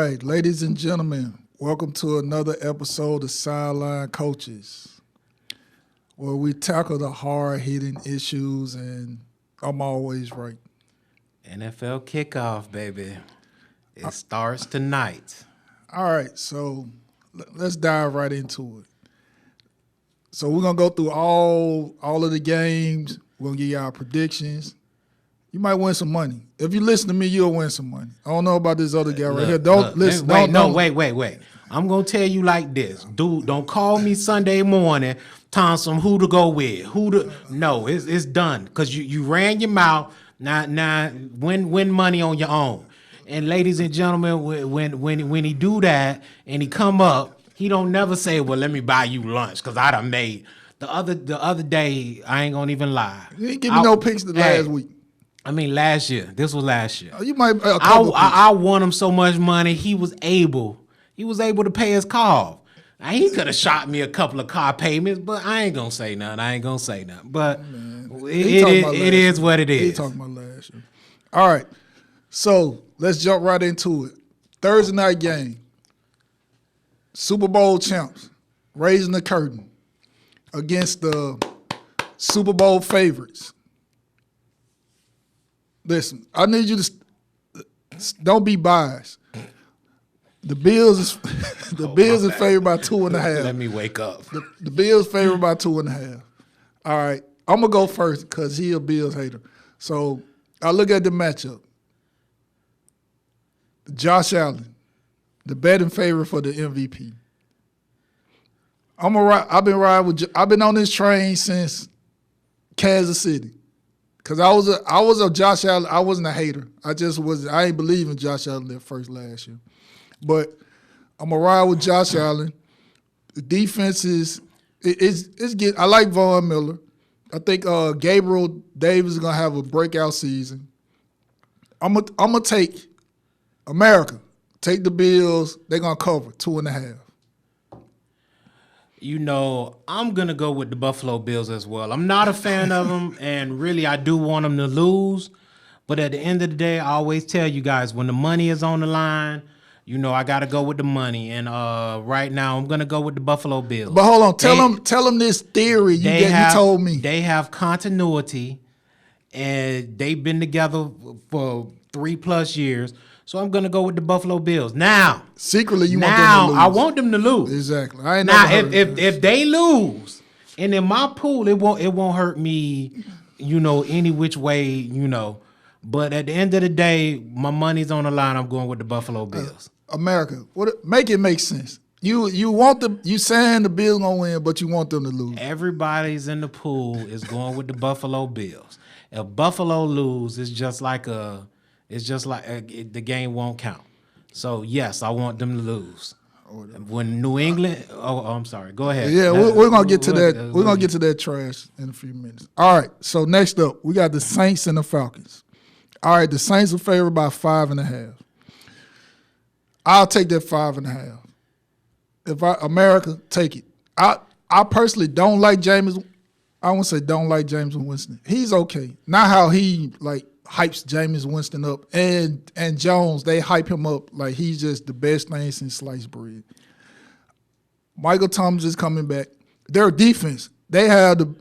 right, ladies and gentlemen, welcome to another episode of Sideline Coaches, where we tackle the hard-hitting issues, and I'm always right. NFL kickoff, baby. It starts tonight. All right, so let's dive right into it. So we're gonna go through all of the games. We're gonna give you our predictions. You might win some money. If you listen to me, you'll win some money. I don't know about this other guy right here. Don't listen. Wait. I'm gonna tell you like this, dude. Don't call me Sunday morning, Thompson. Who to go with? No, it's done. Cause you ran your mouth. Now win money on your own. And ladies and gentlemen, when he do that and he come up, he don't never say, well, let me buy you lunch, cause I done made the other day. I ain't gonna even lie. You ain't give me no picks last week. I mean, last year. This was last year. You might. I won him so much money. He was able to pay his car. Now, he could have shot me a couple of car payments, but I ain't gonna say nothing. But it is what it is. He talking about last year. All right, so let's jump right into it. Thursday night game. Super Bowl champs raising the curtain against the Super Bowl favorites. Listen, I need you to don't be biased. The Bills is favored by 2.5. Let me wake up. The Bills favored by 2.5. All right, I'm gonna go first because he a Bills hater. So I look at the matchup. Josh Allen, the betting favorite for the MVP. I've been on this train since Kansas City. Cause I was a Josh Allen. I wasn't a hater. I ain't believe in Josh Allen at first last year. But I'm gonna ride with Josh Allen. The defense I like Von Miller. I think Gabriel Davis is gonna have a breakout season. I'm gonna take America. Take the Bills. They're gonna cover 2.5. You know, I'm going to go with the Buffalo Bills as well. I'm not a fan of them, and really I do want them to lose. But at the end of the day, I always tell you guys, when the money is on the line, you know, I got to go with the money. And right now, I'm going to go with the Buffalo Bills. But hold on. Tell them this theory you told me. They have continuity, and they've been together for 3+ years. So I'm gonna go with the Buffalo Bills. Now, secretly, want them to lose. I want them to lose. Exactly. If they lose, and in my pool, it won't hurt me, you know, any which way, you know. But at the end of the day, my money's on the line. I'm going with the Buffalo Bills. America, make it make sense. You saying the Bills gonna win, but you want them to lose. Everybody's in the pool is going with the Buffalo Bills. If Buffalo lose, it's just like the game won't count. So, yes, I want them to lose. When New England – I'm sorry. Go ahead. Yeah, we're going to get to that. We're going to get to that trash in a few minutes. All right, so next up, we got the Saints and the Falcons. All right, the Saints are favored by 5.5. I'll take that 5.5. America, take it. I personally don't like Jameis. I won't say don't like James Winston. He's okay. Not how he, hypes Jameis Winston up, and Jones, they hype him up like he's just the best thing since sliced bread. Michael Thomas is coming back. Their defense, they got the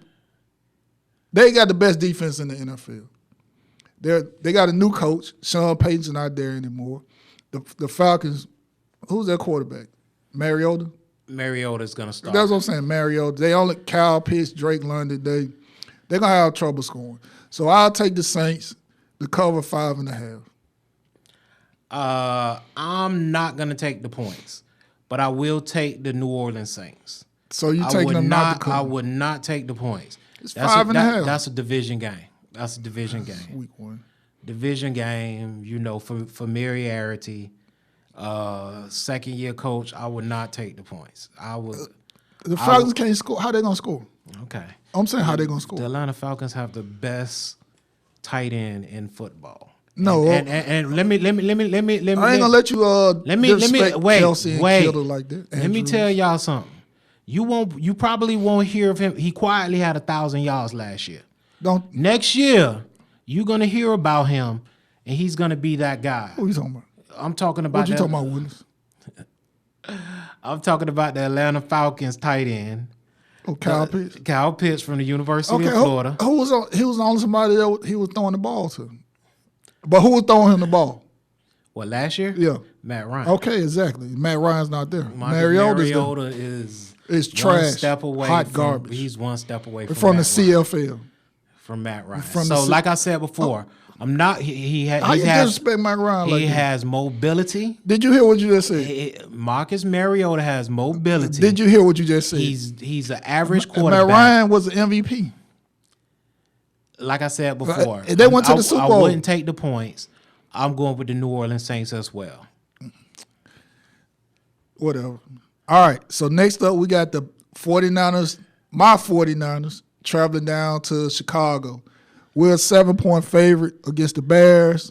best defense in the NFL. They got a new coach. Sean Payton's not there anymore. The Falcons, who's their quarterback? Mariota? Mariota's gonna start. That's what I'm saying. Mariota. They only Kyle Pitts, Drake London. They're gonna have trouble scoring. So I'll take the Saints. The cover 5.5. I'm not gonna take the points, but I will take the New Orleans Saints. So you taking them not to cover? I would not take the points. It's 5.5. That's a division game. Week 1. Division game. You know, for familiarity. Second year coach. I would not take the points. The Falcons can't score. How they gonna score? Okay. I'm saying how they gonna score. The Atlanta Falcons have the best tight end in football. No, and let me. I ain't gonna let you. Let me wait. Kittle like that. Let me tell y'all something. You probably won't hear of him. He quietly had 1,000 yards last year. Next year, you're gonna hear about him, and he's gonna be that guy. Who are you talking about? I'm talking about What you talking about, Willis? I'm talking about the Atlanta Falcons tight end. Oh, Kyle Pitts. Kyle Pitts from the University of Okay, Florida. who was on? He was the only somebody that he was throwing the ball to. But who was throwing him the ball? What, last year? Yeah. Matt Ryan. Okay, exactly. Matt Ryan's not there. Mariota is trash. One step away. Hot garbage. He's one step away from the Matt CFL. Ryan, from Matt Ryan. From so, like I said before, I'm not. He How you has. disrespect Matt Ryan like He that? has mobility. Did you hear what you just said? Marcus Mariota has mobility. Did you hear what you just said? He's an average quarterback. Matt Ryan was an MVP. Like I said before, They went to the Super Bowl. I wouldn't take the points. I'm going with the New Orleans Saints as well. Whatever. All right. So next up, we got the 49ers, my 49ers, traveling down to Chicago. We're a 7-point favorite against the Bears.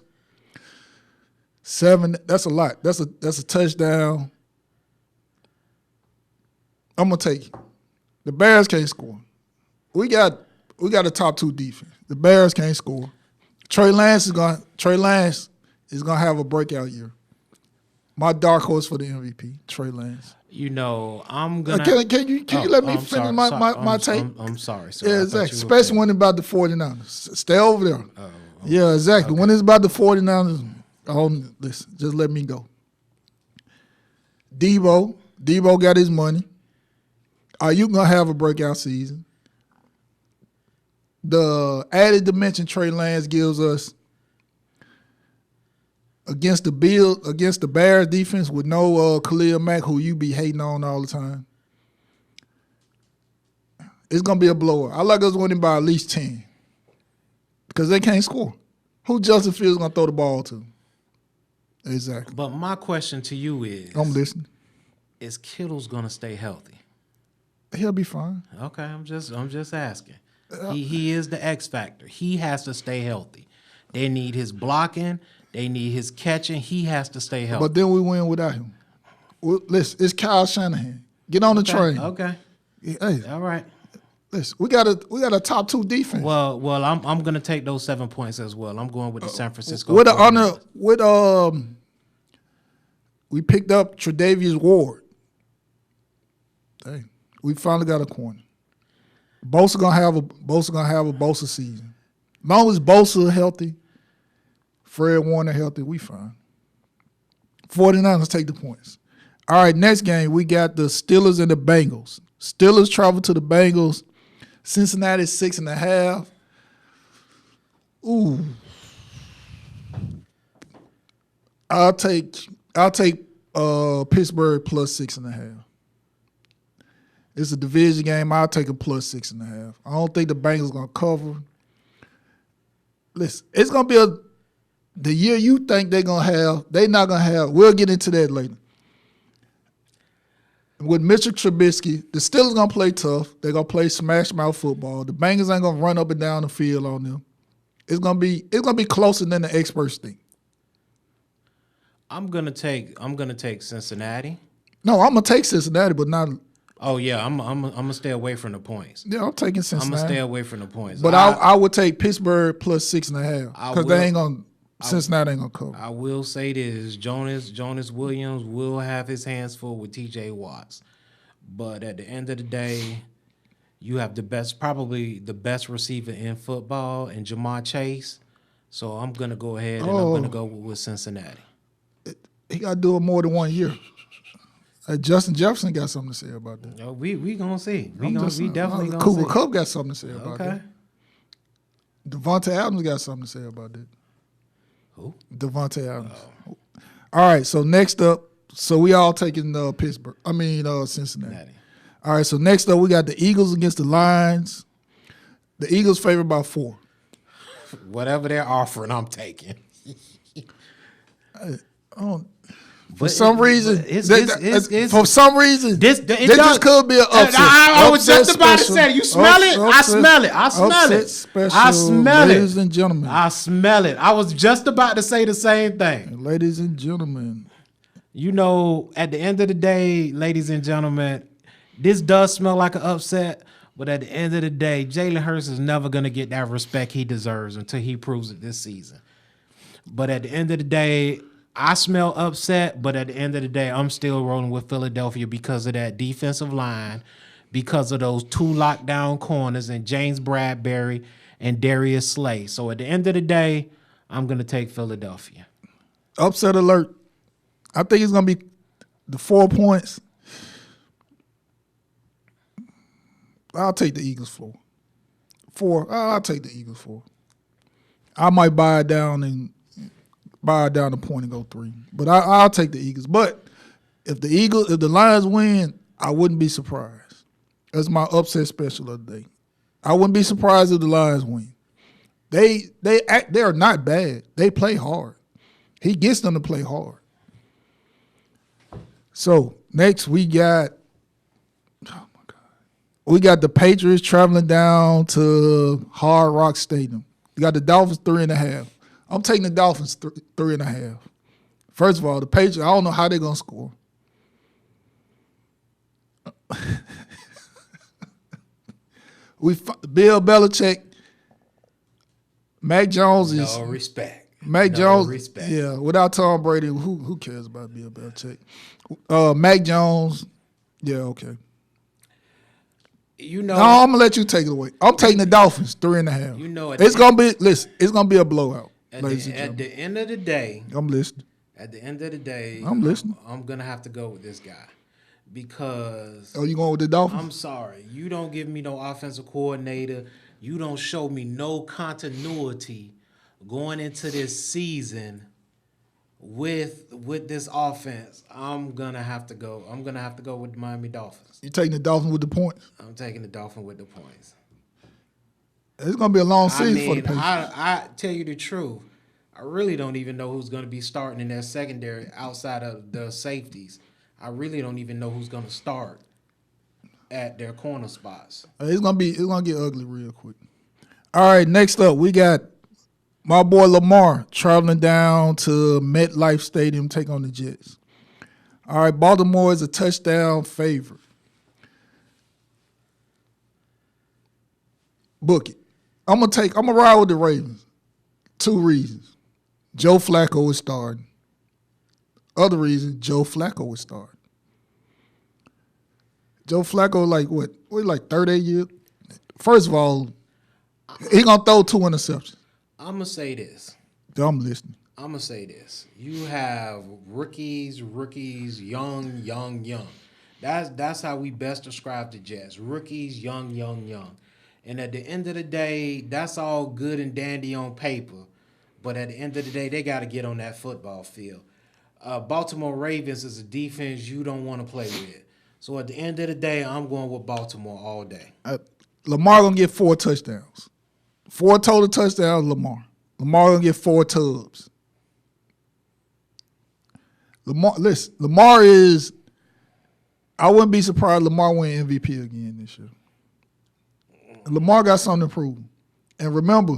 7, that's a lot. That's a touchdown. I'm gonna take it. The Bears can't score. We got a top 2 defense. The Bears can't score. Trey Lance is gonna have a breakout year. My dark horse for the MVP, Trey Lance. You know, I'm gonna. Can you let me finish my take? I'm sorry, sir. Yeah, exactly. Especially when it's about the 49ers. Stay over there. Yeah, exactly. Okay. When it's about the 49ers, listen, just let me go. Debo got his money. Are you going to have a breakout season? The added dimension Trey Lance gives us against the Bears defense with no Khalil Mack, who you be hating on all the time. It's going to be a blower. I like us winning by at least 10 because they can't score. Who Justin Fields going to throw the ball to? Exactly. But my question to you is, I'm listening. Is Kittle's going to stay healthy? He'll be fine. Okay, I'm just asking. He is the X factor. He has to stay healthy. They need his blocking. They need his catching. He has to stay healthy. But then we win without him. Listen, it's Kyle Shanahan. Get on the train. Okay. Hey, all right. Listen, we got a top 2 defense. Well, I'm gonna take those 7 points as well. I'm going with the San Francisco. We picked up Tre'Davious Ward. Hey, we finally got a corner. Bosa gonna have a Bosa season. As long as Bosa healthy, Fred Warner healthy, we fine. 49ers take the points. All right, next game, we got the Steelers and the Bengals. Steelers travel to the Bengals. Cincinnati 6.5. Ooh. I'll take Pittsburgh plus 6.5. It's a division game. I'll take a plus 6.5. I don't think the Bengals gonna cover. Listen, it's gonna be the year you think they're gonna have. They're not gonna have. We'll get into that later. With Mitchell Trubisky, the Steelers gonna play tough. They're gonna play smash mouth football. The Bengals ain't gonna run up and down the field on them. It's gonna be closer than the experts think. I'm gonna take Cincinnati. No, I'm gonna take Cincinnati, but not. Oh yeah, I'm gonna stay away from the points. Yeah, I'm taking Cincinnati. I'm gonna stay away from the points. But I would take Pittsburgh plus 6.5 because they ain't gonna. Cincinnati ain't gonna cover. I will say this: Jonas Williams will have his hands full with T.J. Watts, but at the end of the day, you have probably the best receiver in football, in Jamar Chase. So I'm gonna go ahead and I'm gonna go with Cincinnati. He got to do it more than 1 year. Justin Jefferson got something to say about that. No, we gonna see. We definitely gonna Cooper see. Kupp got something to say about that. Devontae Adams got something to say about that. Who? Devontae Adams. Oh. All right, so next up, we all taking Cincinnati. All right, so next up we got the Eagles against the Lions. The Eagles favored by 4. Whatever they're offering, I'm taking. For some reason, this just could be an upset. I was just about to say, you smell it? I smell it. I smell it. I smell it. Ladies and gentlemen. I smell it. I was just about to say the same thing. Ladies and gentlemen. You know, at the end of the day, ladies and gentlemen, this does smell like an upset. But at the end of the day, Jalen Hurts is never going to get that respect he deserves until he proves it this season. But at the end of the day, I smell upset, but at the end of the day, I'm still rolling with Philadelphia because of that defensive line, because of those 2 lockdown corners and James Bradbury and Darius Slay. So at the end of the day, I'm going to take Philadelphia. Upset alert. I think it's going to be the 4 points. I'll take the Eagles 4. 4. I'll take the Eagles 4. I might buy it down a point and go 3. But I'll take the Eagles. But if the Lions win, I wouldn't be surprised. That's my upset special of the day. I wouldn't be surprised if the Lions win. They are not bad. They play hard. He gets them to play hard. So next we got the Patriots traveling down to Hard Rock Stadium. You got the Dolphins 3.5. I'm taking the Dolphins 3.5. First of all, the Patriots, I don't know how they're going to score. Bill Belichick, Mac Jones is no respect. Mac no Jones, respect. yeah. Without Tom Brady, who cares about Bill Belichick? Mac Jones, yeah, okay. You know, no, I'm gonna let you take it away. I'm taking the Dolphins 3.5. You know, it's gonna be a blowout. At the end of the day, I'm listening. At the end of the day, I'm listening. I'm gonna have to go with this guy because. Oh, you going with the Dolphins? I'm sorry, you don't give me no offensive coordinator. You don't show me no continuity going into this season with this offense. I'm gonna have to go with the Miami Dolphins. You taking the Dolphins with the points? I'm taking the Dolphins with the points. It's gonna be a long season for the Patriots. I tell you the truth. I really don't even know who's going to be starting in their secondary outside of the safeties. I really don't even know who's going to start at their corner spots. It's gonna get ugly real quick. All right, next up we got my boy Lamar traveling down to MetLife Stadium to take on the Jets. All right, Baltimore is a touchdown favorite. Book it. I'm gonna ride with the Ravens. 2 reasons. Joe Flacco is starting. Other reason, Joe Flacco is starting. Joe Flacco, like 38 years? First of all, he gonna throw 2 interceptions. I'm gonna say this. I'm listening. I'm gonna say this. You have rookies, young. That's how we best describe the Jets. Rookies, young. And at the end of the day, that's all good and dandy on paper. But at the end of the day, they got to get on that football field. Baltimore Ravens is a defense you don't want to play with. So at the end of the day, I'm going with Baltimore all day. Lamar going to get 4 touchdowns. 4 total touchdowns, Lamar. Lamar going to get 4 tubs. Lamar is – I wouldn't be surprised Lamar win MVP again this year. Lamar got something to prove. And remember,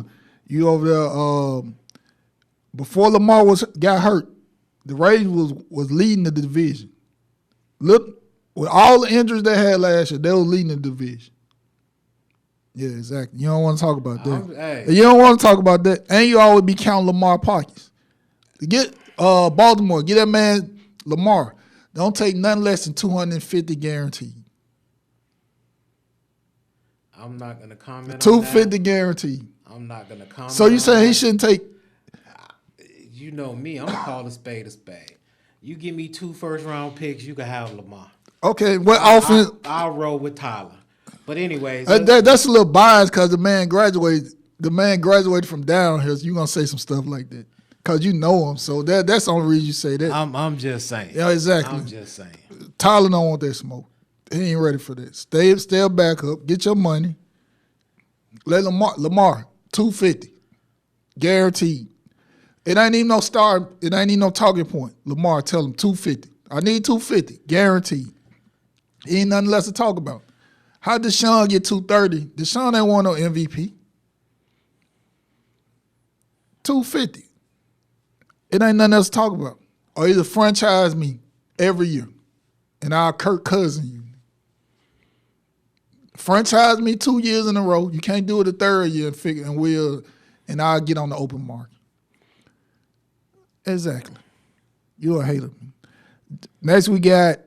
you over there before Lamar got hurt, the Ravens was leading the division. Look, with all the injuries they had last year, they were leading the division. Yeah, exactly. You don't want to talk about that. You don't want to talk about that. And you always be counting Lamar pockets. Get Baltimore, get that man Lamar. Don't take nothing less than 250 guaranteed. I'm not going to comment on that. 250 guaranteed. I'm not going to comment. So you saying he shouldn't take? You know me. I'm going to call a spade a spade. You give me 2 first-round picks, you can have Lamar. Okay, what offense? I'll roll with Tyler. But anyways. That's a little biased because the man graduated from downhill, so you're going to say some stuff like that. Because you know him, so that's the only reason you say that. I'm just saying. Yeah, exactly. I'm just saying. Tyler don't want that smoke. He ain't ready for this. Stay back up. Get your money. Let Lamar 250, guaranteed. It ain't even no star. It ain't even no talking point. Lamar, tell him 250. I need 250, guaranteed. Ain't nothing less to talk about. How did Deshaun get 230? Deshaun ain't won no MVP. 250. It ain't nothing else to talk about. Or either franchise me every year, and I'll Kirk Cousin you. Franchise me 2 years in a row. You can't do it the 3rd year and I'll get on the open market. Exactly. You're a hater. Next, we got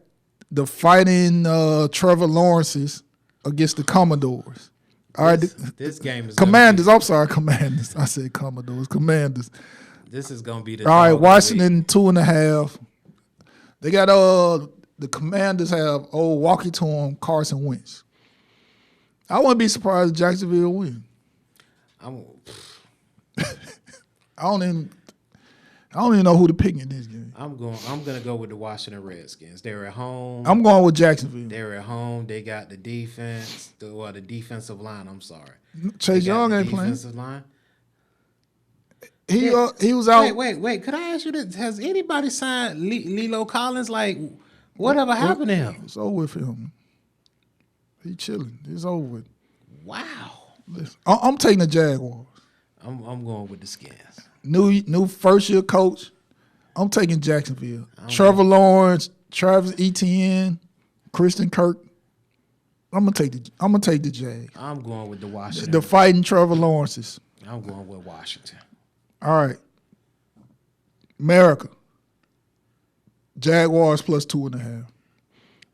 the fighting Trevor Lawrences against the Commodores. All right, this game is Commanders. I'm sorry, Commanders. I said Commodores. Commanders. This is gonna be the. All right, Washington 2.5. They got the Commanders have walkie to him Carson Wentz. I wouldn't be surprised if Jacksonville win. I don't even know who to pick in this game. I'm gonna go with the Washington Redskins. They're at home. I'm going with Jacksonville. They're at home. They got the defense, the defensive line. I'm sorry. Chase Young ain't playing. Defensive line. He was out. Wait. Could I ask you this? Has anybody signed Lilo Collins? Like, whatever happened to him? It's over with him. He chilling. It's over with. Wow. Listen, I'm taking the Jaguars. I'm going with the Skins. New first year coach. I'm taking Jacksonville. Trevor Lawrence, Travis Etienne, Christian Kirk. I'm gonna take the Jag. I'm going with the Washington. The fighting Trevor Lawrences. I'm going with Washington. All right. America. Jaguars plus 2.5.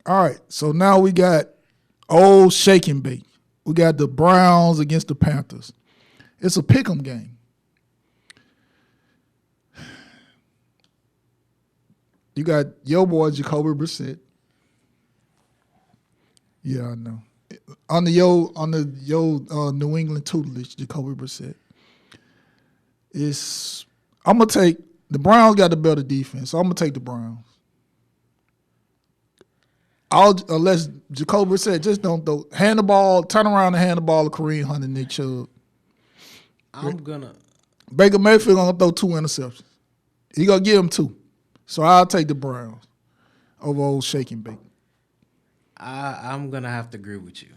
All right. So now we got old shake and bake. We got the Browns against the Panthers. It's a pick'em game. You got your boy Jacoby Brissett. Yeah, I know. Under your New England tutelage, Jacoby Brissett. I'm gonna take the Browns. Got the better defense, so I'm gonna take the Browns. Unless Jacoby Brissett just don't throw hand the ball, turn around and hand the ball to Kareem Hunt and Nick Chubb. Baker Mayfield gonna throw 2 interceptions. He gonna give him 2. So I'll take the Browns over old shake and bake. I'm gonna have to agree with you.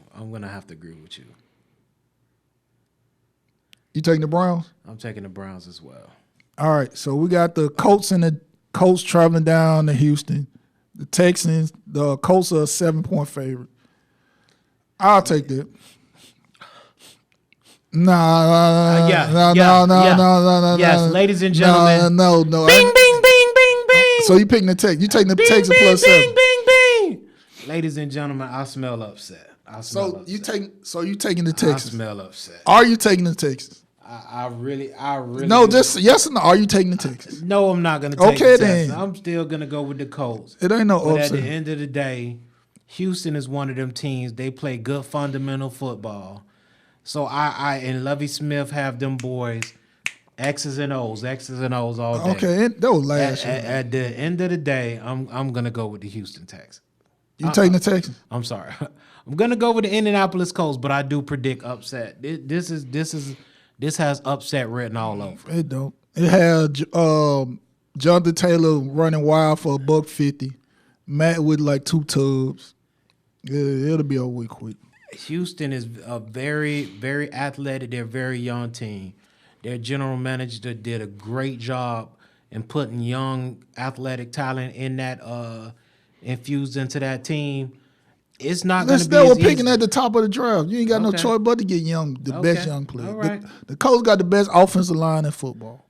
You taking the Browns? I'm taking the Browns as well. All right. So we got the Colts and the Colts traveling down to Houston. The Texans, the Colts are a 7-point favorite. I'll take that. No. Yes, ladies and gentlemen. No. Bing, bing, bing, bing, bing. So you picking the Texans? You taking the Texans plus 7? Bing. Ladies and gentlemen, I smell upset. You taking the Texans? I smell upset. Are you taking the Texans? I really. No, just yes or no. Are you taking the Texans? No, I'm not gonna take the Texans. I'm still gonna go with the Colts. It ain't no upset. At the end of the day, Houston is one of them teams. They play good fundamental football. So I and Lovie Smith have them boys X's and O's all day. Okay, that was last year. At the end of the day, I'm gonna go with the Houston Texans. You taking the Texans? I'm sorry. I'm gonna go with the Indianapolis Colts, but I do predict upset. This has upset written all over. It don't. It had Jonathan Taylor running wild for $150. Matt with like 2 tubs. It'll be over quick. Houston is a very, very athletic. They're a very young team. Their general manager did a great job in putting young athletic talent in that infused into that team. It's not going to be. They were picking at the top of the draft. You ain't got no choice but to get best young players. All right. The Colts got the best offensive line in football,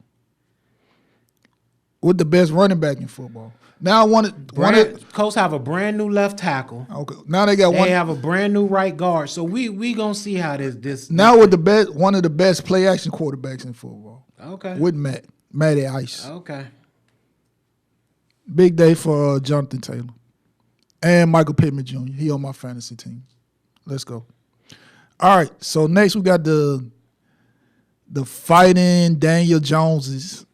with the best running back in football. Now Colts have a brand new left tackle. Okay. Now they have a brand new right guard. So we gonna see how this. Now with one of the best play action quarterbacks in football. Okay. With Matty Ice. Okay. Big day for Jonathan Taylor. And Michael Pittman Jr. He on my fantasy team. Let's go. All right. So next we got the fighting Daniel Joneses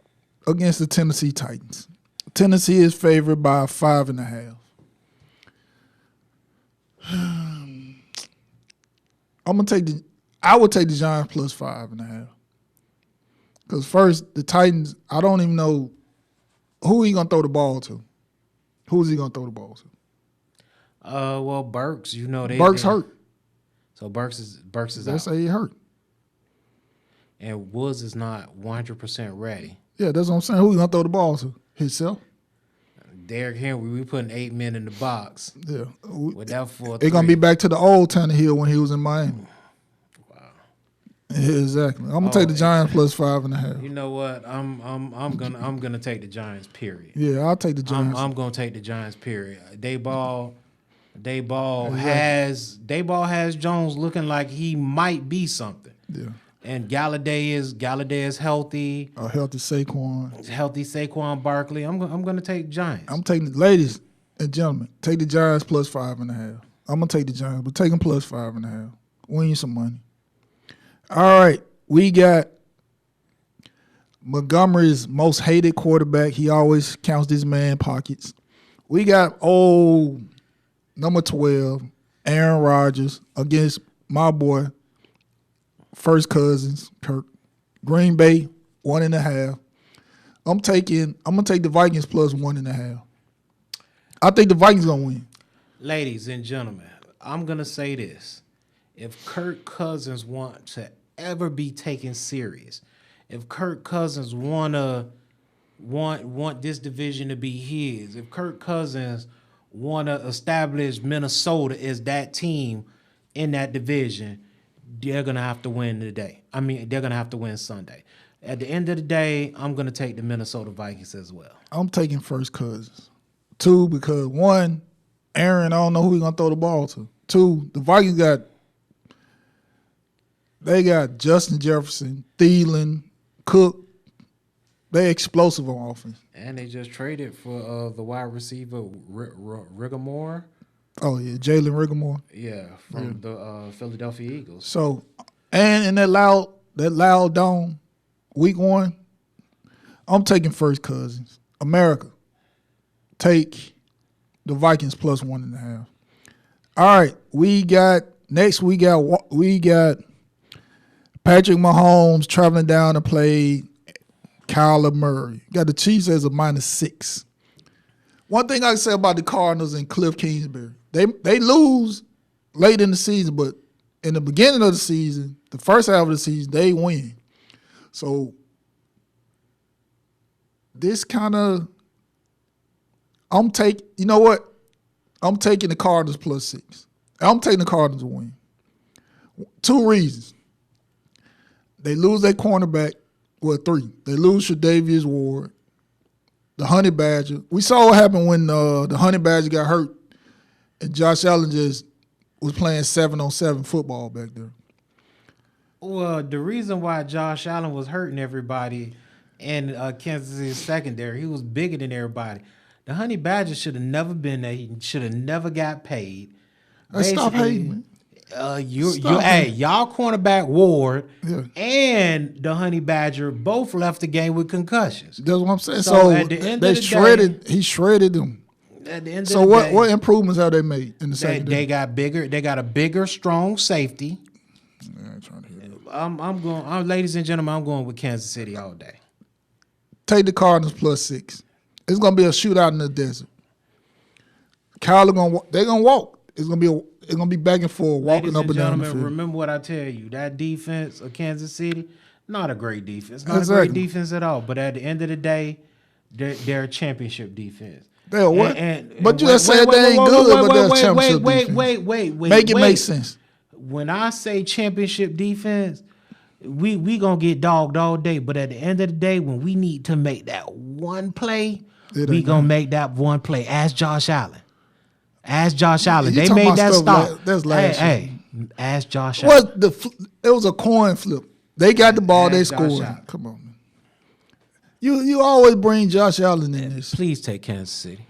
against the Tennessee Titans. Tennessee is favored by 5.5. I would take the Giants plus 5.5. Because first, the Titans, I don't even know who he gonna throw the ball to. Who's he gonna throw the ball to? Well, Burks, Burks hurt. So Burks is They out. say he hurt. And Woods is not 100% ready. Yeah, that's what I'm saying. Who he gonna throw the ball to? Himself? Derrick Henry, we putting 8 men in the box. Yeah. With that 4-3. It's gonna be back to the old Tannehill when he was in Miami. Wow. Yeah, exactly. I'm gonna take the Giants plus 5.5. You know what? I'm gonna take the Giants. Period. Yeah, I'll take the Giants. I'm gonna take the Giants. Period. Dayball has Jones looking like he might be something. Yeah. And Galladay is healthy. A healthy Saquon. Healthy Saquon Barkley. I'm gonna take Giants. I'm taking ladies and gentlemen. Take the Giants plus 5.5. I'm gonna take the Giants, but take them plus 5.5. Win you some money. All right, we got Montgomery's most hated quarterback. He always counts these man pockets. We got old number 12, Aaron Rodgers against my boy, first cousins, Kirk. Green Bay, 1.5. I'm gonna take the Vikings plus 1.5. I think the Vikings gonna win. Ladies and gentlemen, I'm gonna say this. If Kirk Cousins want to ever be taken serious, if Kirk Cousins want this division to be his, if Kirk Cousins want to establish Minnesota as that team in that division, they're gonna have to win today. I mean, they're gonna have to win Sunday. At the end of the day, I'm gonna take the Minnesota Vikings as well. I'm taking first cousins. 2, because 1, Aaron, I don't know who he's gonna throw the ball to. 2, the Vikings got Justin Jefferson, Thielen, Cook. They explosive on offense. And they just traded for the wide receiver Riggamore. Oh yeah, Jalen Riggamore. Yeah, from the Philadelphia Eagles. So, and in that loud dome, week 1, I'm taking first cousins. America, take the Vikings plus 1.5. All right, we got Patrick Mahomes traveling down to play Kyler Murray. Got the Chiefs as a -6. One thing I can say about the Cardinals and Cliff Kingsbury, they lose late in the season, but in the beginning of the season, the first half of the season, they win. So this kind of, you know what? I'm taking the Cardinals plus 6. I'm taking the Cardinals to win. 2 reasons. They lose their cornerback. Well, 3. They lose Tre'Davious Ward, the Honey Badger. We saw what happened when the Honey Badger got hurt and Josh Allen just was playing 7-on-7 football back there. Well, the reason why Josh Allen was hurting everybody in Kansas City secondary, he was bigger than everybody. The Honey Badger should have never been there. He should have never got paid. Stop hating, man. Y'all cornerback Ward and the Honey Badger both left the game with concussions. That's what I'm saying. So at the end they of the shredded. day, he shredded them. At the end so of the day, what improvements have they made in the secondary? They got bigger. They got a bigger, strong safety. Yeah, I ain't trying to hear that. I'm going. Ladies and gentlemen, I'm going with Kansas City all day. Take the Cardinals plus 6. It's gonna be a shootout in the desert. Kyler they're gonna walk. It's gonna be back and forth, walking up and down the field. Remember what I tell you. That defense of Kansas City, not a great defense. Not a great defense at all. But at the end of the day, they're a championship defense. They're what? But you just said they ain't good, but they're a championship defense. Wait. Make it make sense. When I say championship defense, we gonna get dogged all day. But at the end of the day, when we need to make that one play, we gonna make that one play. Ask Josh Allen. Ask Josh Allen. They made that stop. That's last year. Ask Josh Allen. It was a coin flip. They got the ball. They scored. Come on, man. You always bring Josh Allen in this. Please take Kansas City.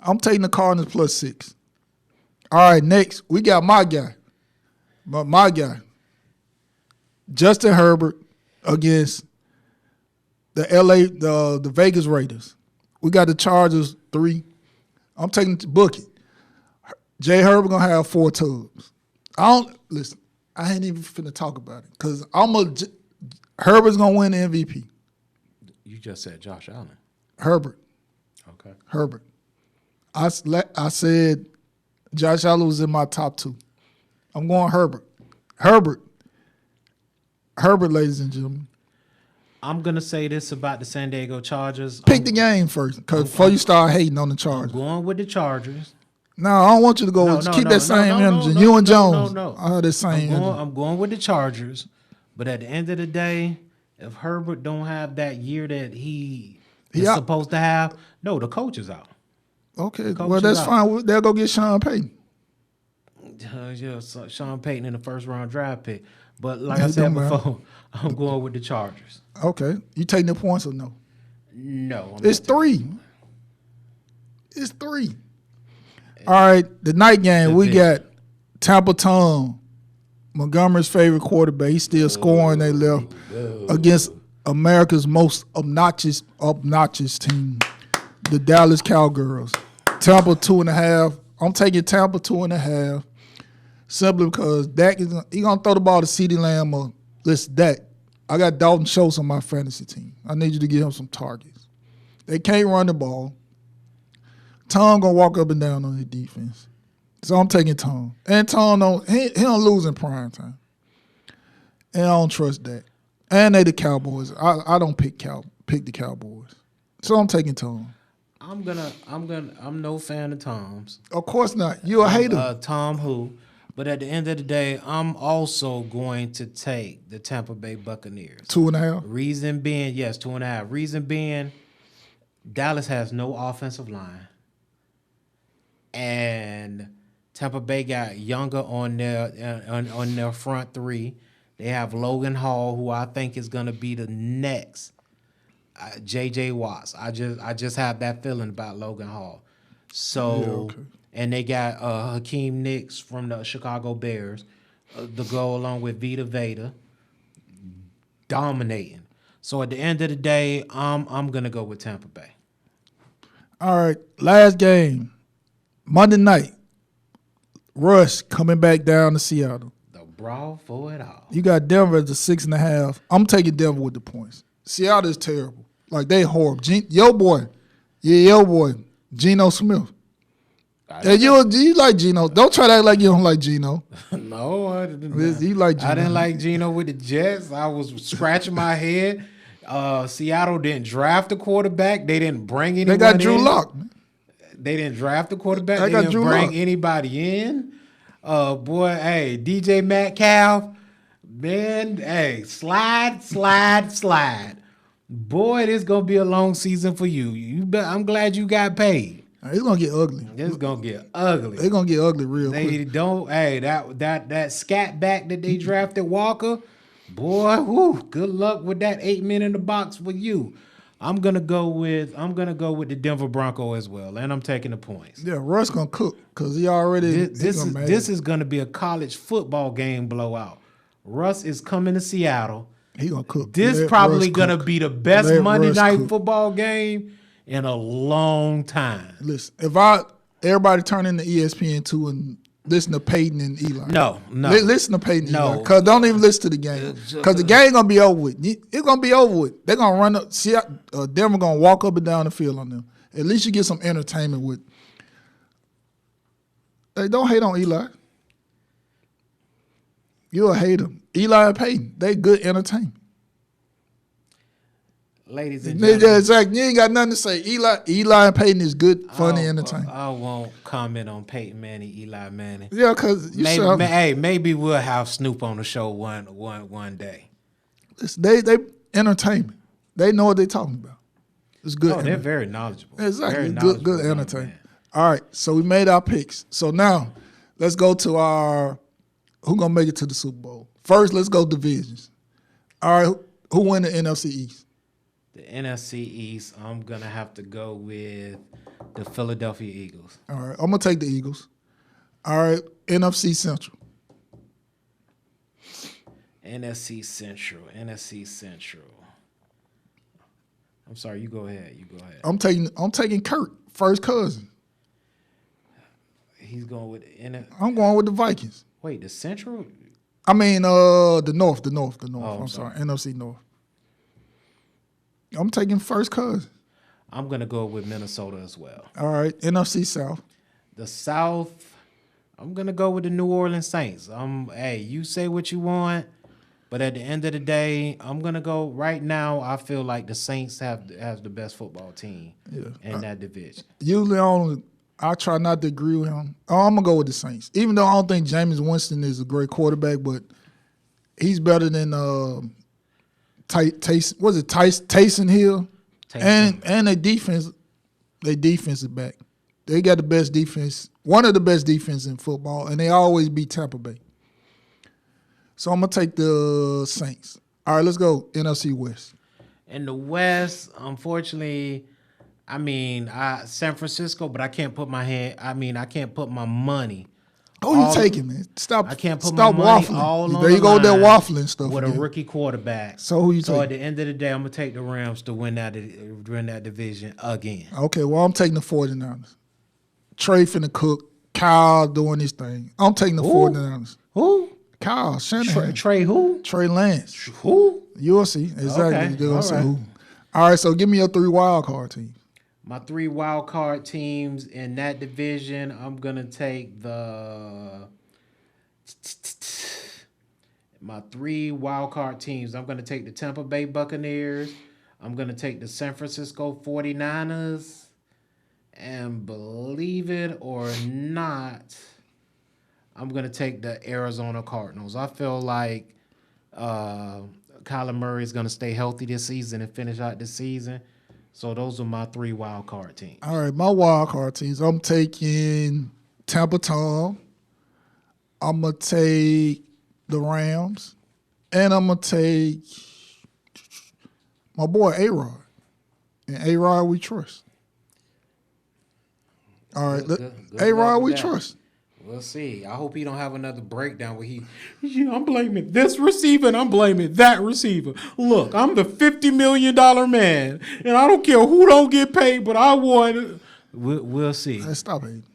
I'm taking the Cardinals plus 6. All right, next we got my guy. My guy, Justin Herbert against the Vegas Raiders. We got the Chargers 3. I'm taking Bookie. Jay Herbert gonna have 4 tubs. I ain't even finna talk about it because Herbert's gonna win the MVP. You just said Josh Allen. Herbert. Okay. Herbert. I said Josh Allen was in my top 2. I'm going Herbert. Herbert, ladies and gentlemen. I'm going to say this about the San Diego Chargers. Pick the game first, because before you start hating on the Chargers. I'm going with the Chargers. No, I don't want you to go. Keep that same energy. You and Jones. No. I heard that same energy. I'm going with the Chargers. But at the end of the day, if Herbert don't have that year that he is Yeah. supposed to have, no, the coach is out. Okay, Coach well is that's out. fine. They'll go get Sean Payton. Yeah, Sean Payton in the first round draft pick. But like Yeah, I it said don't matter. before, I'm going with the Chargers. Okay, you taking the points or no? No, I'm It's not taking- 3. It's 3. All right, the night game we got Tampa Tom, Montgomery's favorite quarterback. He's still scoring. They left against America's most obnoxious team, the Dallas Cowgirls. Tampa 2.5. I'm taking Tampa 2.5 simply because Dak is he gonna throw the ball to CeeDee Lamb or listen, Dak. I got Dalton Schultz on my fantasy team. I need you to give him some targets. They can't run the ball. Tom gonna walk up and down on the defense. So I'm taking Tom. And Tom he don't lose in prime time. And I don't trust that. And they the Cowboys. I don't pick the Cowboys. So I'm taking Tom. I'm no fan of Tom's. Of course not. You a hater. Tom who? But at the end of the day, I'm also going to take the Tampa Bay Buccaneers. 2.5. Reason being, yes, 2.5. Reason being, Dallas has no offensive line. And Tampa Bay got younger on their front three. They have Logan Hall, who I think is going to be the next J.J. Watts. I just have that feeling about Logan Hall. So, Yeah, okay. And they got Hakeem Nicks from the Chicago Bears to go along with Vita Veda, dominating. So at the end of the day, I'm gonna go with Tampa Bay. All right. Last game. Monday night. Russ coming back down to Seattle. The brawl for it all. You got Denver at the 6.5. I'm taking Denver with the points. Seattle is terrible. Like they horrible. Your boy, Geno Smith. And you like Geno. Don't try to act like you don't like Geno. No, I didn't. You like Geno. I didn't like Geno with the Jets. I was scratching my head. Seattle didn't draft a quarterback. They didn't bring anyone They got Drew in. Lock. They didn't draft a quarterback. They They got didn't Drew bring Lock. anybody in. Boy, hey, DJ Metcalf, man, hey, slide. Boy, this gonna be a long season for you. I'm glad you got paid. It's gonna get ugly. It's gonna get ugly. It's gonna get ugly real They quick. don't. Hey, that scat back that they drafted Walker, boy. Whoo, good luck with that 8 men in the box for you. I'm gonna go with the Denver Bronco as well, and I'm taking the points. Yeah, Russ gonna cook because he already. This is gonna be a college football game blowout. Russ is coming to Seattle. He gonna cook. This Let probably Russ gonna cook. be the best Let Monday Russ night cook. football game in a long time. Listen, everybody turn into ESPN2 and listen to Peyton and Eli. No. Listen to Peyton and No. Eli. Because don't even listen to the game. Because the game gonna be over with. It's gonna be over with. They're gonna run up. See, Denver gonna walk up and down the field on them. At least you get some entertainment with. Hey, don't hate on Eli. You a hater. Eli and Peyton, they good entertainment. Ladies and gentlemen. Yeah, exactly. You ain't got nothing to say. Eli and Peyton is good, funny entertainment. I won't comment on Peyton Manning, Eli Manning. Yeah, because you Maybe we'll have Snoop on the show one day. they entertainment. They know what they're talking about. It's good. Oh, they're entertainment. very knowledgeable. Exactly. Very Good knowledgeable young entertainment. man. All right. So we made our picks. So now let's go to our who gonna make it to the Super Bowl. First, let's go divisions. All right. Who win the NFC East? The NFC East, I'm going to have to go with the Philadelphia Eagles. All right. I'm gonna take the Eagles. All right. NFC Central. NFC Central. I'm sorry, you go ahead. I'm taking Kurt, first cousin. He's going with I'm going with the Vikings. Wait, the Central? I mean, the North. Oh, I'm sorry, NFC North. I'm taking first cousin. I'm going to go with Minnesota as well. All right, NFC South. The South, I'm going to go with the New Orleans Saints. Hey, you say what you want, but at the end of the day, I'm going to go right now. I feel like the Saints have the best football team in that division. Usually, I try not to agree with him. I'm going to go with the Saints. Even though I don't think Jameis Winston is a great quarterback, but He's better than Taysom. Was it Taysom Hill? Taysom. And their defense is back. They got the best defense, one of the best defense in football, and they always beat Tampa Bay. So I'm gonna take the Saints. All right, let's go NFC West. In the West, unfortunately, I mean, San Francisco, but I can't put my I can't put my money. Who you taking, man? I can't put my money waffling. all on There you the go with that line waffling stuff with again. a rookie quarterback. So who you So at taking? the end of the day, I'm gonna take the Rams to win that division again. Okay, well, I'm taking the 49ers. Trey finna cook. Kyle doing his thing. I'm taking the 49ers. Who? Kyle Shanahan. Trey who? Trey Lance. Who? You'll see. Exactly. Okay, They're gonna say all right. who. All right, so give me your 3 wild card teams. My 3 wild card teams in that division, I'm gonna take my 3 wild card teams. I'm gonna take the Tampa Bay Buccaneers. I'm gonna take the San Francisco 49ers. And believe it or not, I'm gonna take the Arizona Cardinals. I feel like Kyler Murray is gonna stay healthy this season and finish out this season. So those are my 3 wild card teams. All right, my wild card teams. I'm taking Tampa Tom. I'm gonna take the Rams, and I'm gonna take my boy A-Rod. And A-Rod we trust. All right, Good A-Rod luck we with that. trust. We'll see. I hope he don't have another breakdown where I'm blaming this receiver and I'm blaming that receiver. Look, I'm the $50 million man, and I don't care who don't get paid, but I want. We'll see. Hey, stop hating.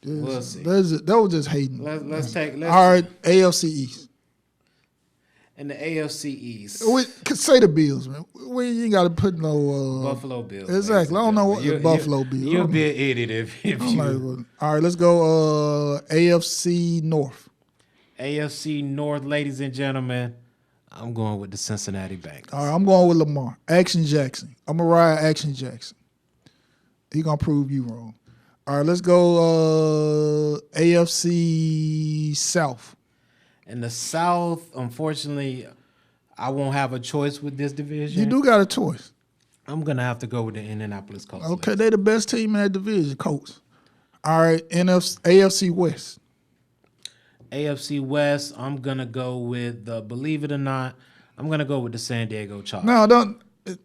We'll see. That was just hating. Let's All right, AFC East. in the AFC East. Say the Bills, man. We ain't got to put no Buffalo Bills. Exactly. I don't know what the Buffalo Bills. You'll be an idiot if I'm you. like, well, all right, let's go AFC North. AFC North, ladies and gentlemen, I'm going with the Cincinnati Bengals. All right, I'm going with Lamar. Action Jackson. I'm going to ride Action Jackson. He going to prove you wrong. All right, let's go AFC South. In the South, unfortunately, I won't have a choice with this division. You do got a choice. I'm going to have to go with the Indianapolis Colts. Okay, they the best team in that division, Colts. All right, AFC West. AFC West, I'm going to go with believe it or not, I'm going to go with the San Diego Chargers. No, don't.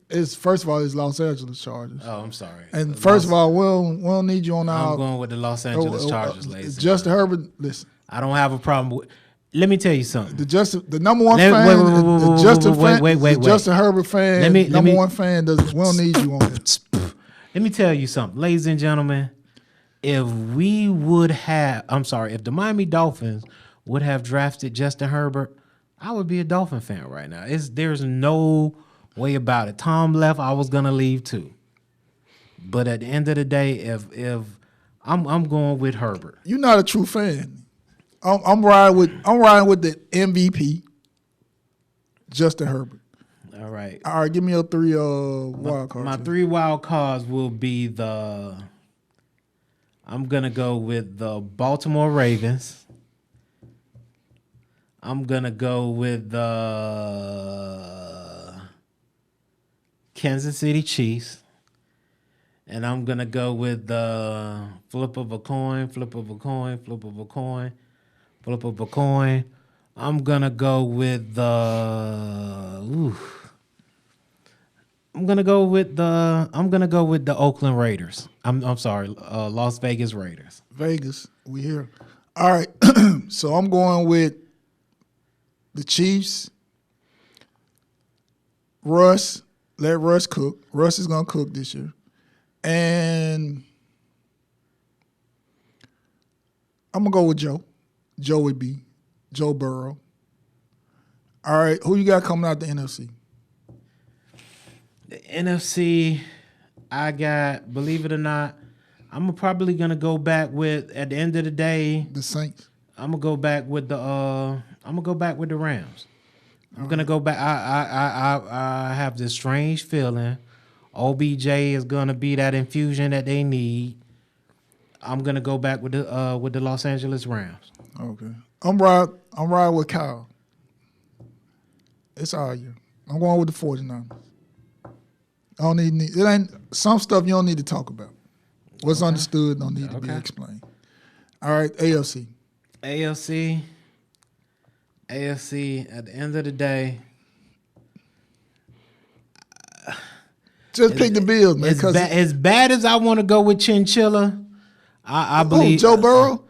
It's first of all, it's Los Angeles Chargers. Oh, I'm sorry. And first of all, we don't need you on our. I'm going with the Los Angeles Chargers, ladies. Justin Herbert, listen. I don't have a problem with. Let me tell you something. The number one fan, Justin Herbert fan, number one fan. We don't need you on it. Let me tell you something, ladies and gentlemen. If the Miami Dolphins would have drafted Justin Herbert, I would be a Dolphin fan right now. There's no way about it. Tom left, I was gonna leave too. But at the end of the day, if I'm going with Herbert. You're not a true fan. I'm riding with the MVP, Justin Herbert. All right. All right, give me your 3 wild cards. My 3 wild cards will be I'm gonna go with the Baltimore Ravens. I'm gonna go with the Kansas City Chiefs. And I'm gonna go with the flip of a coin. I'm gonna go with the Oakland Raiders. I'm sorry, Las Vegas Raiders. Vegas, we here. All right, so I'm going with the Chiefs. Russ, let Russ cook. Russ is gonna cook this year, and I'm gonna go with Joe. Joe would be Joe Burrow. All right, who you got coming out the NFC? The NFC, I got, believe it or not, I'm probably gonna go back with. At the end of the day, The Saints. I'm gonna go back with the Rams. I'm gonna go back. I have this strange feeling. OBJ is gonna be that infusion that they need. I'm gonna go back with the Los Angeles Rams. Okay, I'm riding with Kyle. It's our year. I'm going with the 49ers. I don't need it ain't some stuff you don't need to talk about. What's understood don't need to be explained. All right, AFC. AFC, at the end of the day, just pick the Bills, man. As bad as I want to go with Chinchilla, I believe Joe Burrow.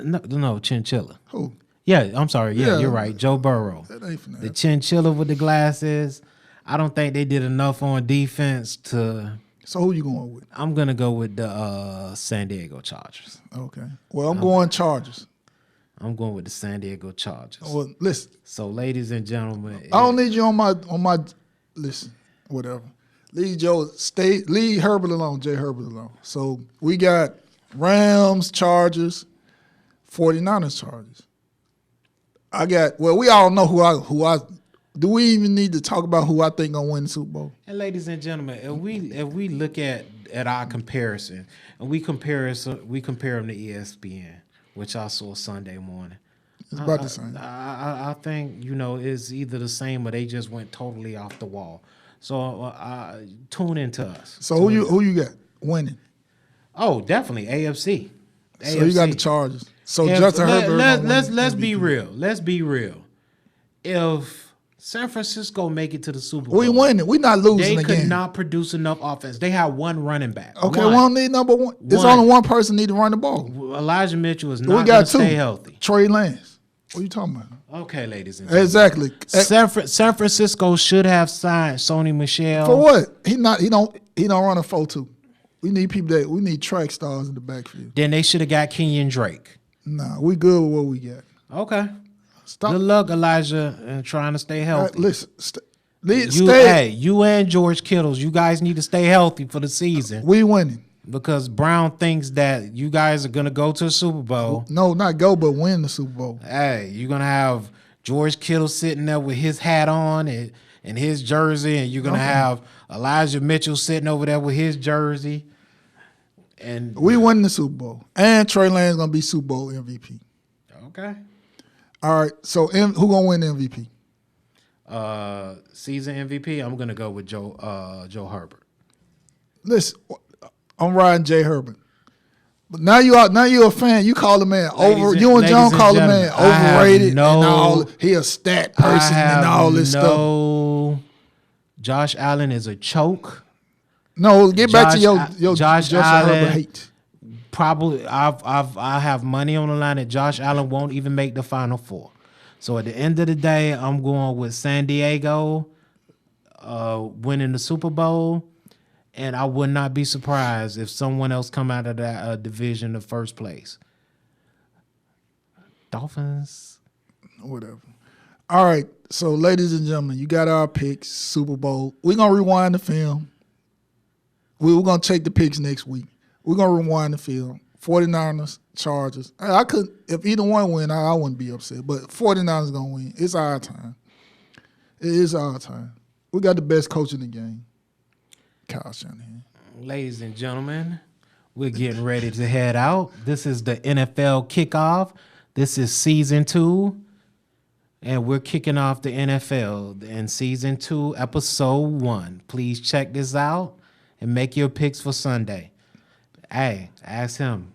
No, Chinchilla. Who? Yeah, I'm sorry. Yeah, you're right. Joe Burrow. That ain't finna The Chinchilla with the glasses. I don't think they did enough on defense to. So who you going with? I'm gonna go with the San Diego Chargers. Okay. Well, I'm going Chargers. I'm going with the San Diego Chargers. Well, listen. So, ladies and gentlemen, I don't need you on my. Listen, whatever. Leave Herbert alone, Jay Herbert alone. So we got Rams, Chargers, 49ers, Chargers. We all know who I. Do we even need to talk about who I think gonna win the Super Bowl? And ladies and gentlemen, if we look at our comparison and we compare them to ESPN, which I saw Sunday morning. It's about the same. I think it's either the same or they just went totally off the wall. So tune into us. So who you got winning? Oh, definitely AFC. So you got the Chargers. So Justin Herbert. Let's be real. Let's be real. If San Francisco make it to the Super Bowl, we winning. We not losing They again. could not produce enough offense. They have one running back. Okay, we don't need number one. There's only one person need to run the ball. Elijah Mitchell is not going to stay healthy. Trey Lance. What are you talking about? Okay, ladies and gentlemen. Exactly. San Francisco should have signed Sony Michel. For what? He don't run a 4-2. We need track stars in the backfield. Then they should have got Kenyon Drake. Nah, we good with what we got. Okay. Stop. Good luck, Elijah, and trying to stay healthy. Listen, you and George Kittles, you guys need to stay healthy for the season. We winning. Because Brown thinks that you guys are going to go to the Super Bowl. No, not go, but win the Super Bowl. Hey, you're going to have George Kittle sitting there with his hat on and his jersey, and you're going to have Elijah Mitchell sitting over there with his jersey. And we win the Super Bowl. And Trey Lance going to be Super Bowl MVP. Okay. All right, so who going to win the MVP? Season MVP, I'm going to go with Joe Herbert. Listen, I'm riding Jay Herbert. But now you're a fan. You call the man over. You and John call the man overrated and all. He a stat person and all this stuff. Josh Allen is a choke. No, get back to your Josh Allen Allen hate. Probably, I have money on the line that Josh Allen won't even make the Final Four. So at the end of the day, I'm going with San Diego winning the Super Bowl. And I would not be surprised if someone else come out of that division in first place. Dolphins. Whatever. All right. So, ladies and gentlemen, you got our picks, Super Bowl. We're going to rewind the film. We're going to take the picks next week. We're going to rewind the film. 49ers, Chargers. I could, if either one win, I wouldn't be upset. But 49ers going to win. It's our time. It is our time. We got the best coach in the game. Kyle Shanahan. Ladies and gentlemen, we're getting ready to head out. This is the NFL kickoff. This is season 2, and we're kicking off the NFL in season 2, episode 1. Please check this out and make your picks for Sunday. Hey, ask him.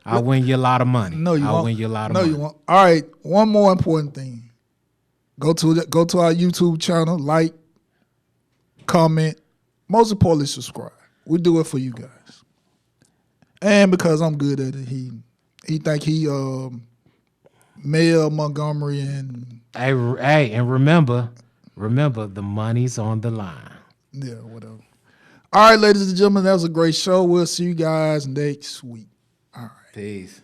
I'll win you a lot of money. No, you won't. I'll win you a lot of money. No, you won't. All right, one more important thing. Go to our YouTube channel, like, comment. Most importantly, subscribe. We do it for you guys. And because I'm good at it, he think he Mel Montgomery and Hey, and remember the money's on the line. Yeah, whatever. All right, ladies and gentlemen, that was a great show. We'll see you guys next week. All right. Peace.